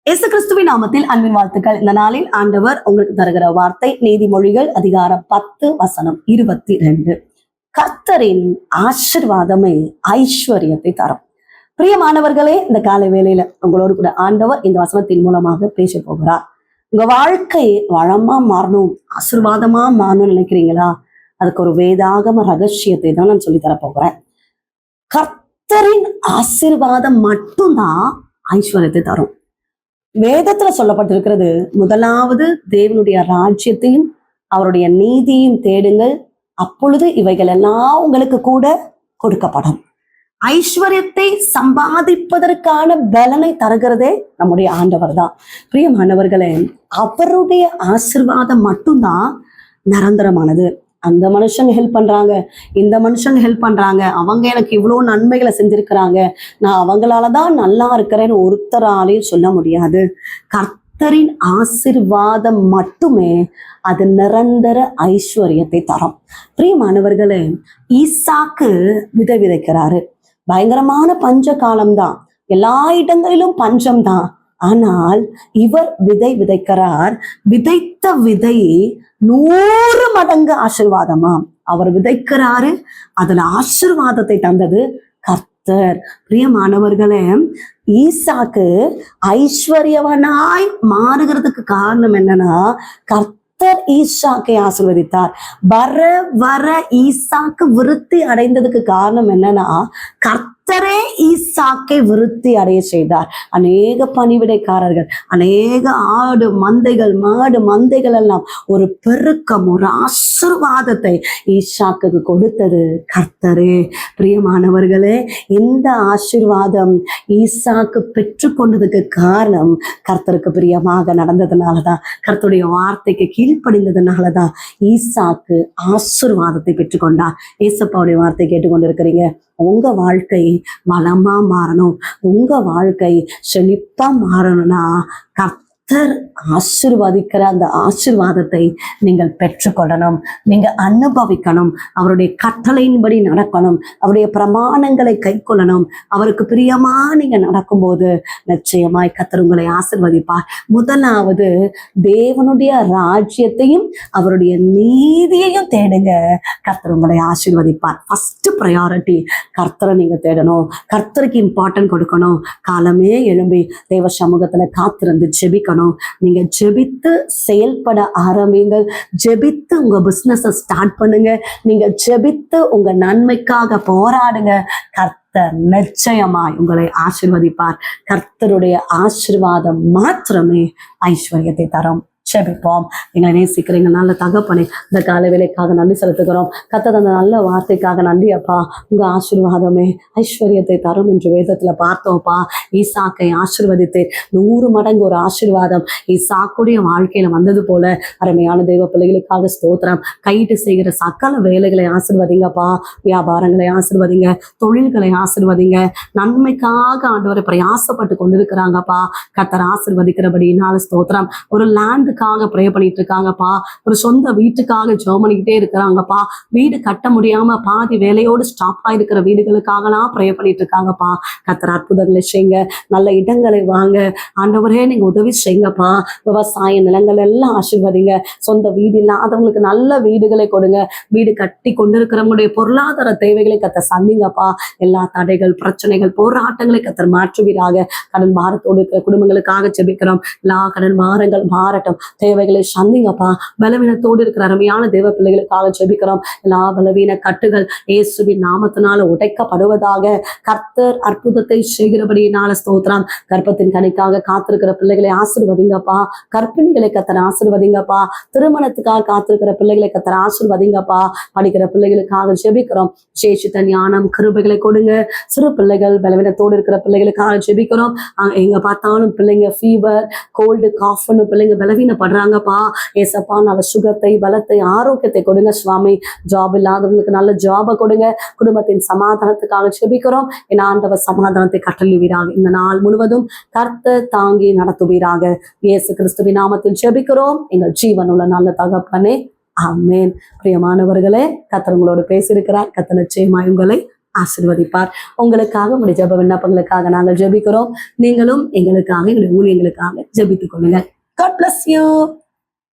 இயேசு கிறிஸ்துவின் நாமத்தில் அன்பின் வாழ்த்துக்கள். இந்த நாளில் ஆண்டவர் உங்களுக்கு தருகிற வார்த்தை நீதிமொழிகள் அதிகாரம் 10:22. கர்த்தரின் ஆசீர்வாதமே ஐஸ்வர்யத்தை தரும். பிரியமானவர்களே, இந்த காலை வேளையில உங்களோடு கூட ஆண்டவர் இந்த வசனத்தின் மூலமாக பேச போகிறார். உங்க வாழ்க்கை வளமா மாறணும், ஆசீர்வாதமா மாறணும்னு நினைக்கிறீங்களா? அதுக்கு ஒரு வேதாகம ரகசியத்தை தான் நான் சொல்லி தரப்போகிறேன். கர்த்தரின் ஆசீர்வாதம் மட்டும்தான் ஐஸ்வர்யத்தை தரும். வேதத்துல சொல்லப்பட்டிருக்கிறது, முதலாவது தேவனுடைய ராஜ்யத்தையும் அவருடைய நீதியையும் தேடுங்கள், அப்பொழுது இவைகள் எல்லாம் உங்களுக்கு கூட கொடுக்கப்படும். ஐஸ்வர்யத்தை சம்பாதிப்பதற்கான பலனை தருகிறதே நம்முடைய ஆண்டவர் தான். பிரியமானவர்களே, அவருடைய ஆசீர்வாதம் மட்டும்தான் நிரந்தரமானது. அந்த மனுஷங்க ஹெல்ப் பண்றாங்க, இந்த மனுஷங்க ஹெல்ப் பண்றாங்க, அவங்க எனக்கு இவ்வளவு நன்மைகளை செஞ்சிருக்கிறாங்க, நான் அவங்களாலதான் நல்லா இருக்கிறேன்னு ஒருத்தராலையும் சொல்ல முடியாது. கர்த்தரின் ஆசீர்வாதம் மட்டுமே அது நிரந்தர ஐஸ்வர்யத்தை தரும். பிரியமானவர்களே, ஈசாக்கு விதை விதைக்கிறாரு. பயங்கரமான பஞ்ச காலம்தான், எல்லா இடங்களிலும் பஞ்சம்தான். ஆனால் இவர் விதை விதைக்கிறார். விதைத்த விதை 100 மடங்கு ஆசீர்வாதமாம். அவர் விதைக்கிறாரு, அதுல ஆசீர்வாதத்தை தந்தது கர்த்தர். பிரியமானவர்களே, ஈசாக்கு ஐஸ்வர்யவனாய் மாறுகிறதுக்கு காரணம் என்னன்னா, கர்த்தர் ஈசாக்கை ஆசீர்வதித்தார். வர வர ஈசாக்கு விருத்தி அடைந்ததுக்கு காரணம் என்னன்னா, கர்த்தரே ஈசாக்கை விருத்தி அடைய செய்தார். அநேக பணிவிடைக்காரர்கள், அநேக ஆடு மந்தைகள், மாடு மந்தைகள் எல்லாம் ஒரு பெருக்கம், ஒரு ஆசீர்வாதத்தை ஈசாக்கு கொடுத்தது கர்த்தரே. பிரியமானவர்களே, இந்த ஆசீர்வாதம் ஈசாக்கு பெற்றுக்கொண்டதுக்கு காரணம் கர்த்தருக்கு பிரியமாக நடந்ததுனாலதான், கர்த்தருடைய வார்த்தைக்கு கீழ்ப்படிந்ததுனாலதான் ஈசாக்கு ஆசீர்வாதத்தை பெற்றுக்கொண்டார். ஏசப்பாவுடைய வார்த்தை கேட்டுக்கொண்டிருக்கிறீங்க. உங்க வாழ்க்கை வளமா மாறணும், உங்க வாழ்க்கை செழிப்பா மாறணும்னா கர்த்தர் ஆசீர்வதிக்கிற அந்த ஆசீர்வாதத்தை நீங்கள் பெற்றுக்கொள்ளணும், நீங்க அனுபவிக்கணும். அவருடைய கட்டளையின்படி நடக்கணும், அவருடைய பிரமாணங்களை கைக்கொள்ளணும். அவருக்கு பிரியமா நீங்க நடக்கும்போது நிச்சயமாய் கர்த்தர் உங்களை ஆசீர்வதிப்பார். முதலாவது தேவனுடைய ராஜ்யத்தையும் அவருடைய நீதியையும் தேடுங்க, கர்த்தர் உங்களை ஆசீர்வதிப்பார். ஃபர்ஸ்ட் ப்ரையாரிட்டி கர்த்தரை நீங்க தேடணும், கர்த்தருக்கு இம்பார்ட்டன்ட் கொடுக்கணும். காலமே எழும்பி தேவ சமூகத்துல காத்திருந்து ஜெபிக்கணும். நீங்க ஜெபித்து செயல்பட ஆரம்பிங்கள். ஜெபித்து உங்க பிசினஸ் ஸ்டார்ட் பண்ணுங்க. நீங்க ஜெபித்து உங்க நன்மைக்காக போராடுங்க. கர்த்தர் நிச்சயமாய் உங்களை ஆசீர்வதிப்பார். கர்த்தருடைய ஆசீர்வாதம் மாத்திரமே ஐஸ்வர்யத்தை தரும். ஜெபிப்போம். எங்களை நேசிக்கிறீங்க நல்ல தகப்பனே, இந்த காலை வேலைக்காக நன்றி செலுத்துகிறோம். கர்த்தர் அந்த நல்ல வார்த்தைக்காக நன்றி அப்பா. உங்க ஆசீர்வாதமே ஐஸ்வர்யத்தை தரும் என்று வேதத்துல பார்த்தோம்ப்பா. ஈசாக்கை ஆசீர்வதித்து 100 மடங்கு ஒரு ஆசீர்வாதம் ஈசாக்குடைய வாழ்க்கையில வந்தது போல அருமையான தெய்வ பிள்ளைகளுக்காக ஸ்தோத்திரம். கையிட்டு செய்கிற சகல வேலைகளை ஆசீர்வதிங்கப்பா. வியாபாரங்களை ஆசீர்வதிங்க, தொழில்களை ஆசீர்வதிங்க. நன்மைக்காக ஆண்டவரை பிரயாசப்பட்டு கொண்டிருக்கிறாங்கப்பா. கர்த்தர் ஆசீர்வதிக்கிறபடினால ஸ்தோத்திரம். ஒரு லேண்டு ப்ரே பண்ணிட்டு இருக்காங்கப்பா, ஒரு சொந்த வீட்டுக்காக ஜெபம் பண்ணிக்கிட்டே இருக்கிறாங்கப்பா. வீடு கட்ட முடியாம பாதி வேலையோடு ஸ்டாப் ஆயிருக்கிற வீடுகளுக்காகலாம் ப்ரே பண்ணிட்டு இருக்காங்கப்பா. கர்த்தர் அற்புதங்களை செய்யுங்க, நல்ல இடங்களை வாங்க ஆண்டவரே, நீங்க உதவி செய்யுங்கப்பா. விவசாய நிலங்கள் எல்லாம் ஆசீர்வதிங்க. சொந்த வீடு இல்லாதவங்களுக்கு நல்ல வீடுகளை கொடுங்க. வீடு கட்டி கொண்டிருக்கிறவங்களுடைய பொருளாதார தேவைகளை கர்த்தர் சந்திங்கப்பா. எல்லா தடைகள், பிரச்சனைகள், போராட்டங்களை கர்த்தர் மாற்றுவீராக. கடன் பாரத்தோடு இருக்கிற குடும்பங்களுக்காக ஜெபிக்கிறோம். எல்லா கடன் பாரங்கள் மாறட்டும், தேவைகளை சந்திங்கப்பா. பலவீனத்தோடு இருக்கிற அருமையான தேவ பிள்ளைகளுக்காக ஜெபிக்கிறோம். எல்லா பலவீன கட்டுகள் இயேசுவின் நாமத்தினால உடைக்கப்படுவதாக. கர்த்தர் அற்புதத்தை செய்கிறபடியினால ஸ்தோத்திரம். கர்ப்பத்தின் கனிக்காக காத்திருக்கிற பிள்ளைகளை ஆசீர்வதிங்கப்பா. கர்ப்பிணிகளை கர்த்தர் ஆசீர்வதிங்கப்பா. திருமணத்துக்காக காத்திருக்கிற பிள்ளைகளை கர்த்தர் ஆசீர்வதிங்கப்பா. படிக்கிற பிள்ளைகளுக்காக ஜெபிக்கிறோம். சேஷித்த ஞானம் கிருபைகளை கொடுங்க. சிறு பிள்ளைகள், பலவீனத்தோடு இருக்கிற பிள்ளைகளுக்காக ஜெபிக்கிறோம். எங்க பார்த்தாலும் பிள்ளைங்க ஃபீவர், கோல்டு, காஃப்னு பிள்ளைங்க பலவீனப்படுறாங்கப்பா. ஏசப்பா, நல்ல சுகத்தை, பலத்தை, ஆரோக்கியத்தை கொடுங்க சுவாமி. ஜாப் இல்லாதவங்களுக்கு நல்ல ஜாபை கொடுங்க. குடும்பத்தின் சமாதானத்துக்காக ஜெபிக்கிறோம். என் ஆண்டவர் சமாதானத்தை கட்டளையிடுவீராக. இந்த நாள் முழுவதும் கர்த்தர் தாங்கி நடத்துவீராக. இயேசு கிறிஸ்துவின் நாமத்தில் ஜெபிக்கிறோம் எங்கள் ஜீவனுள்ள நல்ல தகப்பனே, ஆமென். பிரியமானவர்களே, கர்த்தர் உங்களோடு பேசியிருக்கிறார். கர்த்தர் நிச்சயமாய் உங்களை ஆசீர்வதிப்பார். உங்களுக்காக உங்களுடைய ஜெப விண்ணப்பங்களுக்காக நாங்கள் ஜெபிக்கிறோம். நீங்களும் எங்களுக்காக எங்களுடைய ஊழியங்களுக்காக ஜெபித்துக் கொள்ளுங்கள். God bless you.